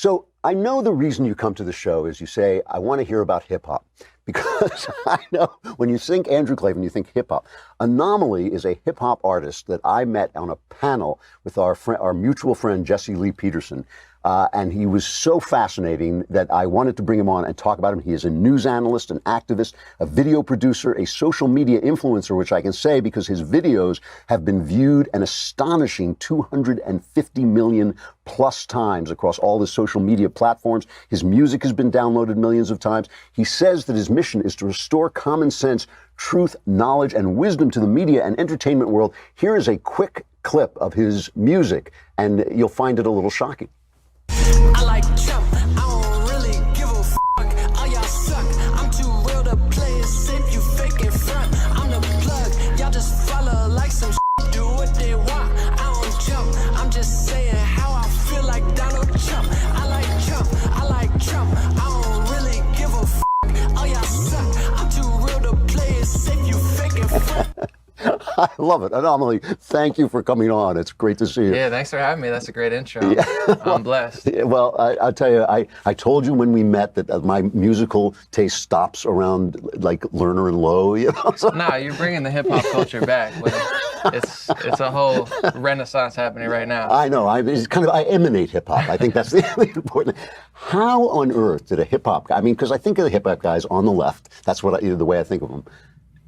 So I know the reason you come to the show is you say, I want to hear about hip hop. Because I know when you think Andrew Klavan, you think hip hop. Anomaly is a hip hop artist that I met on a panel with our mutual friend, Jesse Lee Peterson. And he was so fascinating that I wanted to bring him on and talk about him. He is a news analyst, an activist, a video producer, a social media influencer, which I can say because his videos have been viewed an astonishing 250 million plus times across all the social media platforms. His music has been downloaded millions of times. He says that his mission is to restore common sense, truth, knowledge, and wisdom to the media and entertainment world. Here is a quick clip of his music, and you'll find it a little shocking. I like Trump, I don't really give a fuck. All y'all suck, I'm too real to play it safe, you fake in front. I'm the plug, y'all just follow like some shit, do what they want. I don't jump, I'm just saying how I feel like Donald Trump. I like Trump, I like Trump, I don't really give a fuck. All y'all suck, I'm too real to play it safe, you fake in front. I love it. Anomaly, thank you for coming on. It's great to see you. Yeah, thanks for having me. That's a great intro. Yeah. I'm blessed. Well, I'll tell you, I told you when we met that my musical taste stops around like Lerner and Lowe. You know? So. Nah, you're bringing the hip hop culture back. It's a whole renaissance happening right now. I know. I emanate hip hop. I think that's the important thing. How on earth did a hip hop guy? I mean, because I think of the hip hop guys on the left. That's the way I think of them.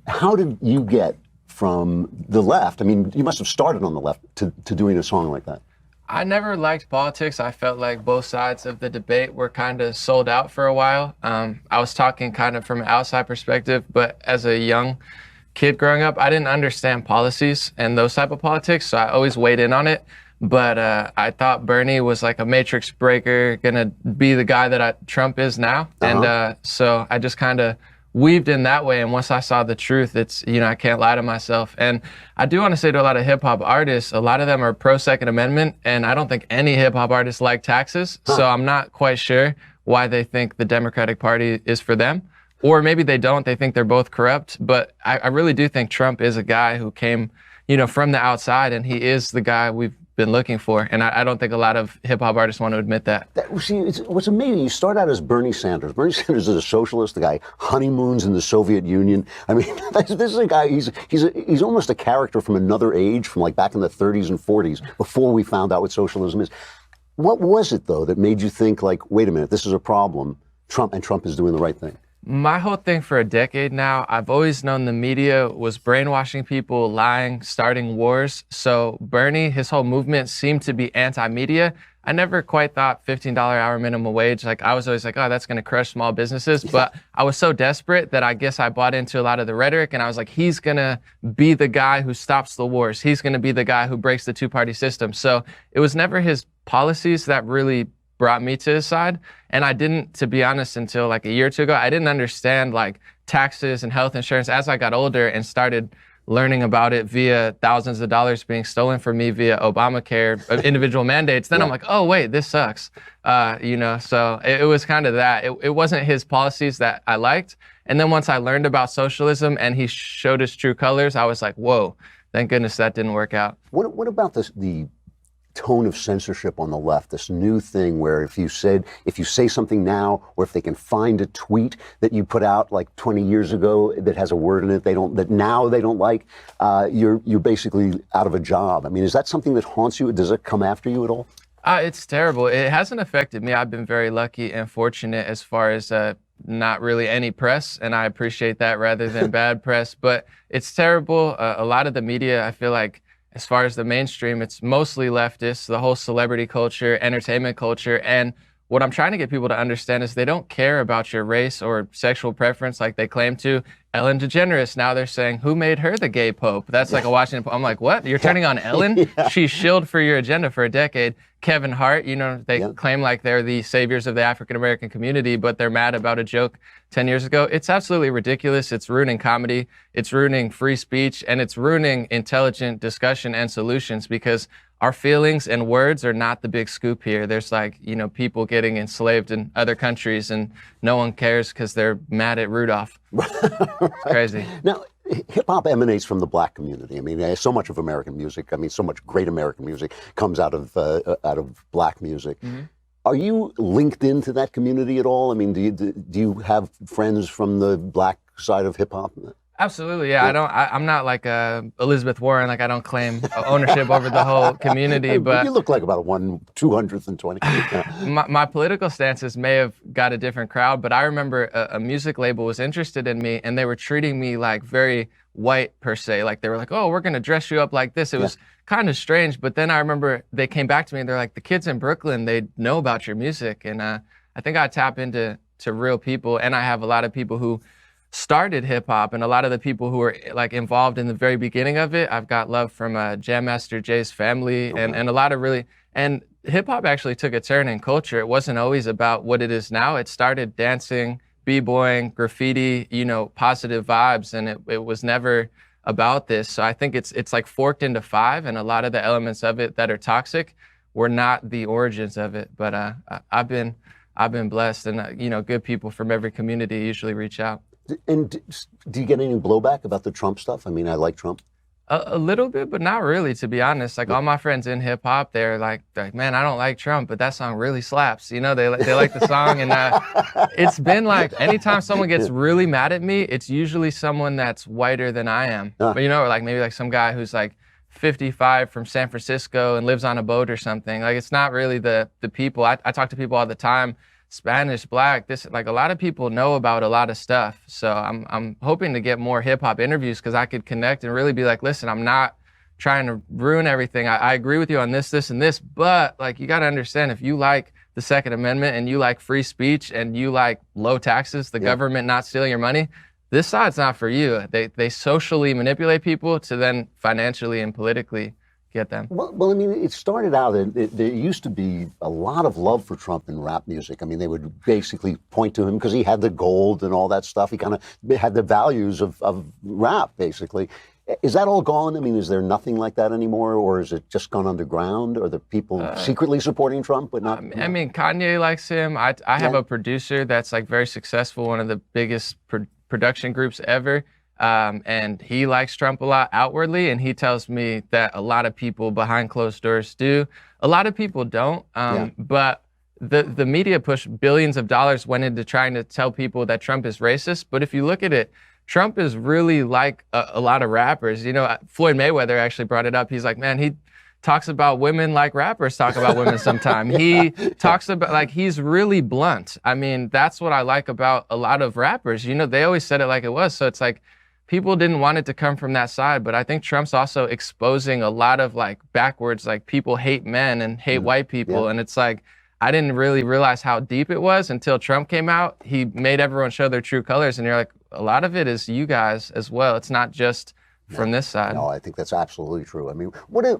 How did you get from the left? I mean, you must have started on the left to doing a song like that. I never liked politics. I felt like both sides of the debate were kind of sold out for a while. I was talking kind of from an outside perspective, but as a young kid growing up, I didn't understand policies and those type of politics, so I always weighed in on it. But I thought Bernie was like a matrix breaker, gonna be the guy that Trump is now. And so I just kind of weaved in that way, and once I saw the truth, it's, I can't lie to myself. And I do want to say to a lot of hip-hop artists, a lot of them are pro-Second Amendment, and I don't think any hip-hop artists like taxes, so I'm not quite sure why they think the Democratic Party is for them. Or maybe they don't, they think they're both corrupt, but I really do think Trump is a guy who came, from the outside, and he is the guy we've been looking for, and I don't think a lot of hip-hop artists want to admit that. See, what's amazing, you start out as Bernie Sanders. Bernie Sanders is a socialist, the guy honeymoons in the Soviet Union. I mean, this is a guy, he's almost a character from another age, from like back in the 30s and 40s, before we found out what socialism is. What was it, though, that made you think, like, wait a minute, this is a problem, Trump is doing the right thing? My whole thing for a decade now, I've always known the media was brainwashing people, lying, starting wars. So Bernie, his whole movement seemed to be anti-media. I never quite thought $15 hour minimum wage. Like, I was always like, oh, that's going to crush small businesses. But I was so desperate that I guess I bought into a lot of the rhetoric, and I was like, he's going to be the guy who stops the wars. He's going to be the guy who breaks the two-party system. So it was never his policies that really brought me to his side. And I didn't, to be honest, until like a year or two ago, I didn't understand like taxes and health insurance. As I got older and started learning about it via thousands of dollars being stolen from me via Obamacare, individual mandates, then I'm like, oh, wait, this sucks. So it was kind of that. It wasn't his policies that I liked. And then once I learned about socialism and he showed his true colors, I was like, whoa, thank goodness that didn't work out. What about the tone of censorship on the left, this new thing where if you say something now, or if they can find a tweet that you put out like 20 years ago that has a word in it that now they don't like, you're basically out of a job. I mean, is that something that haunts you? Does it come after you at all? It's terrible. It hasn't affected me. I've been very lucky and fortunate as far as not really any press, and I appreciate that rather than bad press, but it's terrible. A lot of the media, I feel like, as far as the mainstream, it's mostly leftist, the whole celebrity culture, entertainment culture. And what I'm trying to get people to understand is they don't care about your race or sexual preference like they claim to. Ellen DeGeneres, now they're saying, who made her the gay pope? That's like a Washington Post. I'm like, what? You're turning on Ellen? She shilled for your agenda for a decade. Kevin Hart, they claim like they're the saviors of the African-American community, but they're mad about a joke 10 years ago. It's absolutely ridiculous. It's ruining comedy. It's ruining free speech, and it's ruining intelligent discussion and solutions, because our feelings and words are not the big scoop here. There's people getting enslaved in other countries, and no one cares because they're mad at Rudolph. It's crazy. Now, hip-hop emanates from the black community. I mean, so much of American music, so much great American music comes out of black music. Mm-hmm. Are you linked into that community at all? I mean, do you have friends from the black side of hip hop? Absolutely, yeah. I'm not like Elizabeth Warren. Like I don't claim ownership over the whole community, But you but look like about 1/220. Yeah. my political stances may have got a different crowd. But I remember a music label was interested in me, and they were treating me like very white per se. Like they were like, "Oh, we're gonna dress you up like this." It was kind of strange. But then I remember they came back to me and they're like, "The kids in Brooklyn, they know about your music," and I think I tap into real people, and I have a lot of people who started hip hop, and a lot of the people who were like involved in the very beginning of it. I've got love from Jam Master Jay's family, and a lot of really, and hip hop actually took a turn in culture. It wasn't always about what it is now. It started dancing, b-boying, graffiti, positive vibes, and it was never about this. So I think it's like forked into five, and a lot of the elements of it that are toxic were not the origins of it. But I've been blessed, and good people from every community usually reach out. And do you get any blowback about the Trump stuff? I mean, I like Trump. A little bit, but not really, to be honest. Like all my friends in hip hop, they're like, man, I don't like Trump, but that song really slaps. They like the song, and it's been like anytime someone gets really mad at me, it's usually someone that's whiter than I am. But or like maybe like some guy who's like 55 from San Francisco and lives on a boat or something. Like it's not really the people. I talk to people all the time. Spanish, black, this, like a lot of people know about a lot of stuff. So I'm hoping to get more hip hop interviews because I could connect and really be like, listen, I'm not trying to ruin everything. I agree with you on this, and this, but like you got to understand, if you like the Second Amendment and you like free speech and you like low taxes, the government not stealing your money, this side's not for you. They socially manipulate people to then financially and politically get them. Well, I mean, it started out, there used to be a lot of love for Trump in rap music. I mean, they would basically point to him because he had the gold and all that stuff. He kind of had the values of rap, basically. Is that all gone? I mean, is there nothing like that anymore, or is it just gone underground? Or are the people secretly supporting Trump, but not? I mean, Kanye likes him. I have a producer that's like very successful, one of the biggest production groups ever. And he likes Trump a lot outwardly, and he tells me that a lot of people behind closed doors do. A lot of people don't, but the media pushed billions of dollars went into trying to tell people that Trump is racist. But if you look at it, Trump is really like a lot of rappers. Floyd Mayweather actually brought it up. He's like, man, he talks about women like rappers talk about women sometimes. He talks about, like, he's really blunt. I mean, that's what I like about a lot of rappers. They always said it like it was. So it's like, people didn't want it to come from that side, but I think Trump's also exposing a lot of like backwards, like people hate men and hate white people. And it's like, I didn't really realize how deep it was until Trump came out. He made everyone show their true colors. And you're like, a lot of it is you guys as well. It's not just from this side. No, I think that's absolutely true. I mean,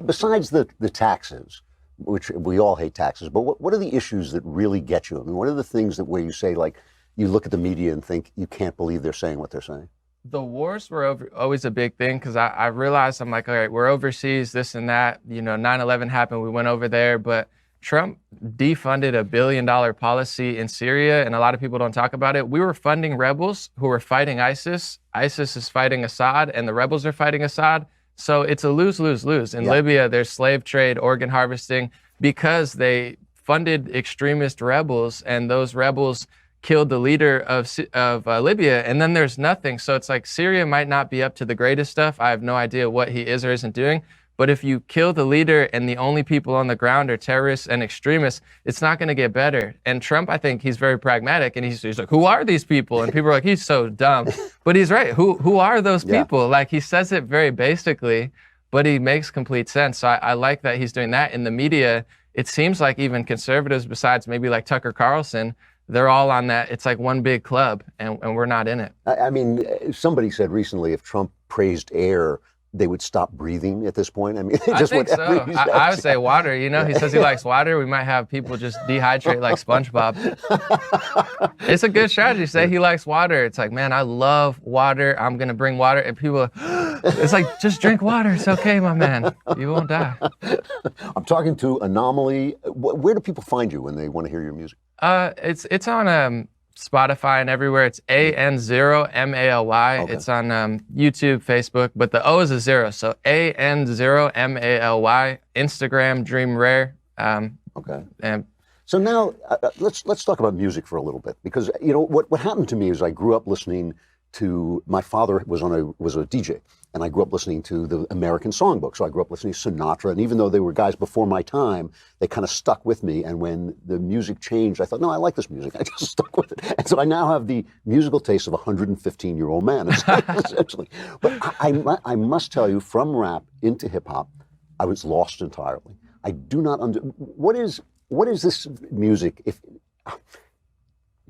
besides the taxes, which we all hate taxes, but what are the issues that really get you? I mean, what are the things where you say, like, you look at the media and think, you can't believe they're saying what they're saying? The wars were always a big thing because I realized, I'm like, all right, we're overseas, this and that. 9/11 happened, we went over there, but Trump defunded $1 billion policy in Syria, and a lot of people don't talk about it. We were funding rebels who were fighting ISIS. ISIS is fighting Assad, and the rebels are fighting Assad. So it's a lose-lose-lose. In Libya, there's slave trade, organ harvesting, because they funded extremist rebels, and those rebels killed the leader of Libya, and then there's nothing. So it's like Syria might not be up to the greatest stuff. I have no idea what he is or isn't doing. But if you kill the leader and the only people on the ground are terrorists and extremists, it's not going to get better. And Trump, I think he's very pragmatic, and he's like, who are these people? And people are like, he's so dumb. But he's right. Who are those people? Like, he says it very basically, but he makes complete sense. So I like that he's doing that. In the media, it seems like even conservatives, besides maybe like Tucker Carlson, they're all on that. It's like one big club, and we're not in it. I mean, somebody said recently if Trump praised air, they would stop breathing at this point. I mean, I think so. I would say water. He says he likes water. We might have people just dehydrate like SpongeBob. It's a good strategy. Say he likes water. It's like, man, I love water. I'm going to bring water. And people, it's like, just drink water. It's okay, my man. You won't die. I'm talking to Anomaly. Where do people find you when they want to hear your music? It's on Spotify and everywhere. It's AN0MALY. Okay. It's on YouTube, Facebook, but the O is a 0. So AN0MALY. Instagram, Dream Rare. Okay. And So now let's talk about music for a little bit, because you know what happened to me is I grew up listening to, my father was a DJ, and I grew up listening to the American songbook. So I grew up listening to Sinatra, and even though they were guys before my time, they kind of stuck with me. And when the music changed, I thought, no, I like this music. I just stuck with it. And so I now have the musical taste of a 115-year-old man, essentially. But I must tell you, from rap into hip hop, I was lost entirely. I do not what is this music?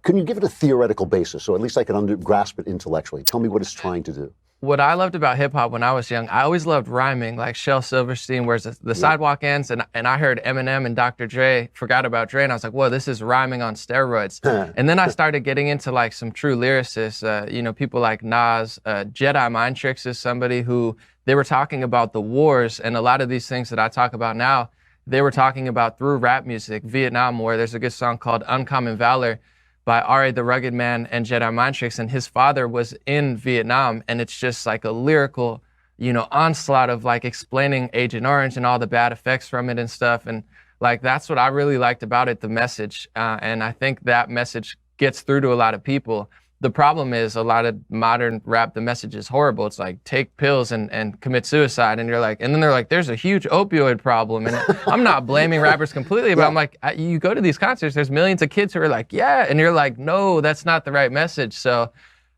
Can you give it a theoretical basis, so at least I can grasp it intellectually? Tell me what it's trying to do. What I loved about hip hop when I was young, I always loved rhyming, like Shel Silverstein, where's the sidewalk ends, and I heard Eminem and Dr. Dre, forgot about Dre, and I was like, whoa, this is rhyming on steroids. And then I started getting into like some true lyricists, you know, people like Nas. Jedi Mind Tricks is somebody who, they were talking about the wars, and a lot of these things that I talk about now, they were talking about through rap music. Vietnam War, there's a good song called Uncommon Valor by R.A. the Rugged Man and Jedi Mind Tricks, and his father was in Vietnam, and it's just like a lyrical, you know, onslaught of like explaining Agent Orange and all the bad effects from it and stuff, and like that's what I really liked about it, the message, and I think that message gets through to a lot of people. The problem is a lot of modern rap, the message is horrible. It's like, take pills and commit suicide. And you're like, and then they're like, there's a huge opioid problem. And I'm not blaming rappers completely, but I'm like, you go to these concerts, there's millions of kids who are like, yeah. And you're like, no, that's not the right message. So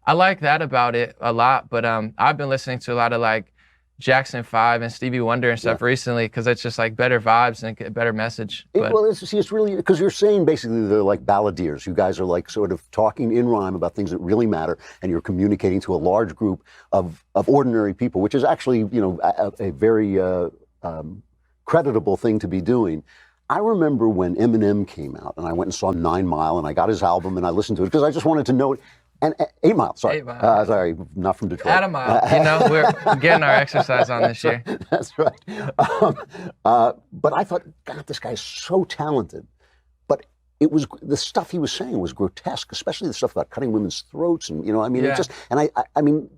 I like that about it a lot. But I've been listening to a lot of like Jackson 5 and Stevie Wonder and stuff recently, because it's just like better vibes and a better message. Well, it's really, because you're saying basically they're like balladeers. You guys are like sort of talking in rhyme about things that really matter, and you're communicating to a large group of ordinary people, which is actually, you know, a very creditable thing to be doing. I remember when Eminem came out, and I went and saw 9 Mile, and I got his album, and I listened to it because I just wanted to know it. And 8 Mile, sorry. 8 Mile. Sorry, not from Detroit. Add a mile. You know, we're getting our exercise on this year. That's right. But I thought, God, this guy's so talented. But it was, the stuff he was saying was grotesque, especially the stuff about cutting women's throats. And, you know, I mean, it just, and I mean,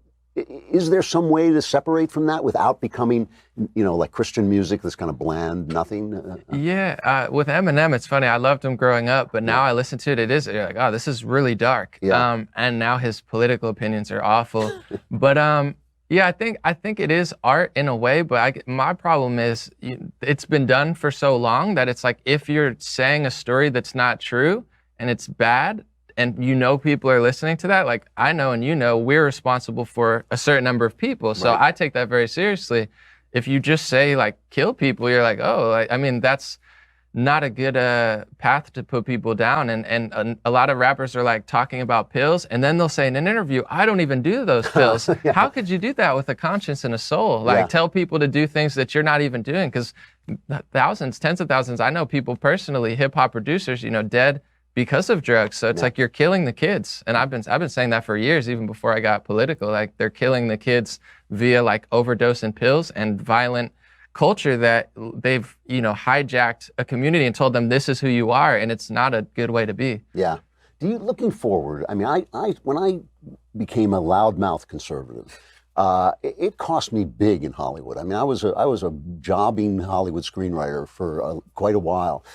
is there some way to separate from that without becoming, you know, like Christian music, this kind of bland nothing? With Eminem, it's funny. I loved him growing up, but now I listen to it. It is, you're like, oh, this is really dark. And now his political opinions are awful. But I think it is art in a way. But my problem is it's been done for so long that it's like, if you're saying a story that's not true and it's bad, and you know people are listening to that, like I know and you know, we're responsible for a certain number of people. So I take that very seriously. If you just say like kill people, you're like, oh, I mean, that's not a good path to put people down. And a lot of rappers are like talking about pills, and then they'll say in an interview, I don't even do those pills. How could you do that with a conscience and a soul? Like tell people to do things that you're not even doing, because thousands, tens of thousands, I know people personally, hip hop producers, you know, dead because of drugs. So it's like you're killing the kids. And I've been saying that for years, even before I got political. Like they're killing the kids via like overdose and pills and violent culture that they've, you know, hijacked a community and told them this is who you are, and it's not a good way to be. Yeah. Do you, looking forward, I mean, I when I became a loudmouth conservative, it cost me big in Hollywood. I mean, I was a jobbing Hollywood screenwriter for quite a while.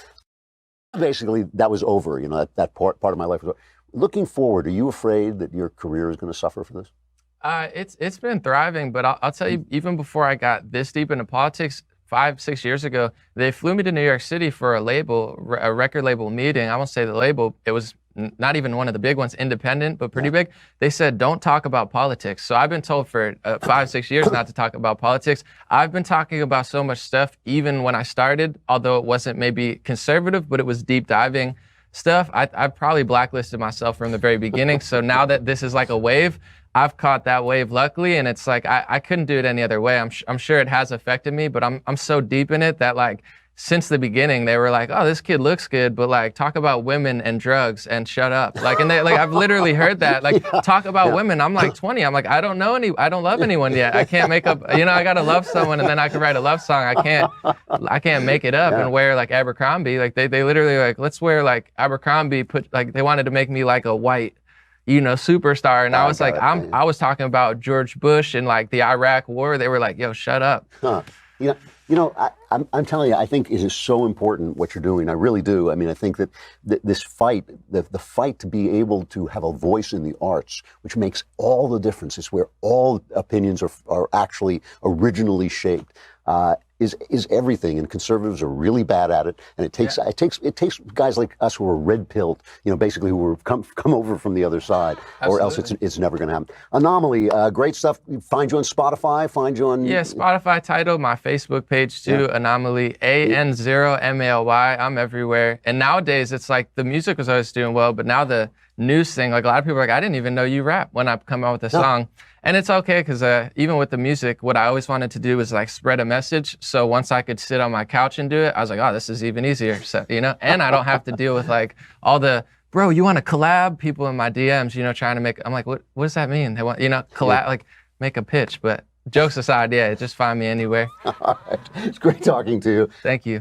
Basically, that was over. You know, that part of my life was over. Looking forward, are you afraid that your career is going to suffer for this? It's been thriving, but I'll tell you, even before I got this deep into politics, 5-6 years ago, they flew me to New York City for a record label meeting. I won't say the label. It was not even one of the big ones, independent, but pretty big. They said, don't talk about politics. So I've been told for 5-6 years not to talk about politics. I've been talking about so much stuff, even when I started, although it wasn't maybe conservative, but it was deep diving stuff. I probably blacklisted myself from the very beginning. So now that this is like a wave, I've caught that wave, luckily, and it's like I couldn't do it any other way. I'm sure it has affected me, but I'm so deep in it that like since the beginning they were like, oh, this kid looks good, but like talk about women and drugs and shut up. Like, and they like I've literally heard that, like talk about women. I'm like 20. I'm like, I don't love anyone yet. I can't make up, you know, I gotta love someone and then I can write a love song. I can't make it up and wear like Abercrombie. Like they literally like, let's wear like Abercrombie, they wanted to make me like a white, you know, superstar. And I was like, I was talking about George Bush and like the Iraq war. They were like, yo, shut up. You know, You know, I'm telling you, I think it is so important what you're doing. I really do. I mean, I think that this fight, the fight to be able to have a voice in the arts, which makes all the difference, is where all opinions are actually originally shaped. Is everything, and conservatives are really bad at it. And it takes guys like us who are red pilled, you know, basically who have come over from the other side, or else it's never going to happen. Anomaly, great stuff. Find you on Spotify. Find you on Spotify, title, my Facebook page too. Anomaly, AN0MALY. I'm everywhere. And nowadays it's like the music was always doing well, but now the news thing, like a lot of people are like, I didn't even know you rap when I come out with a song. And it's okay, because even with the music, what I always wanted to do was like spread a message. So once I could sit on my couch and do it, I was like, oh, this is even easier. So, you know, and I don't have to deal with like all the, bro, you want to collab? People in my DMs, you know, trying to make, I'm like, what does that mean? They want, you know, collab, like make a pitch. But jokes aside, just find me anywhere. All right. It's great talking to you. Thank you.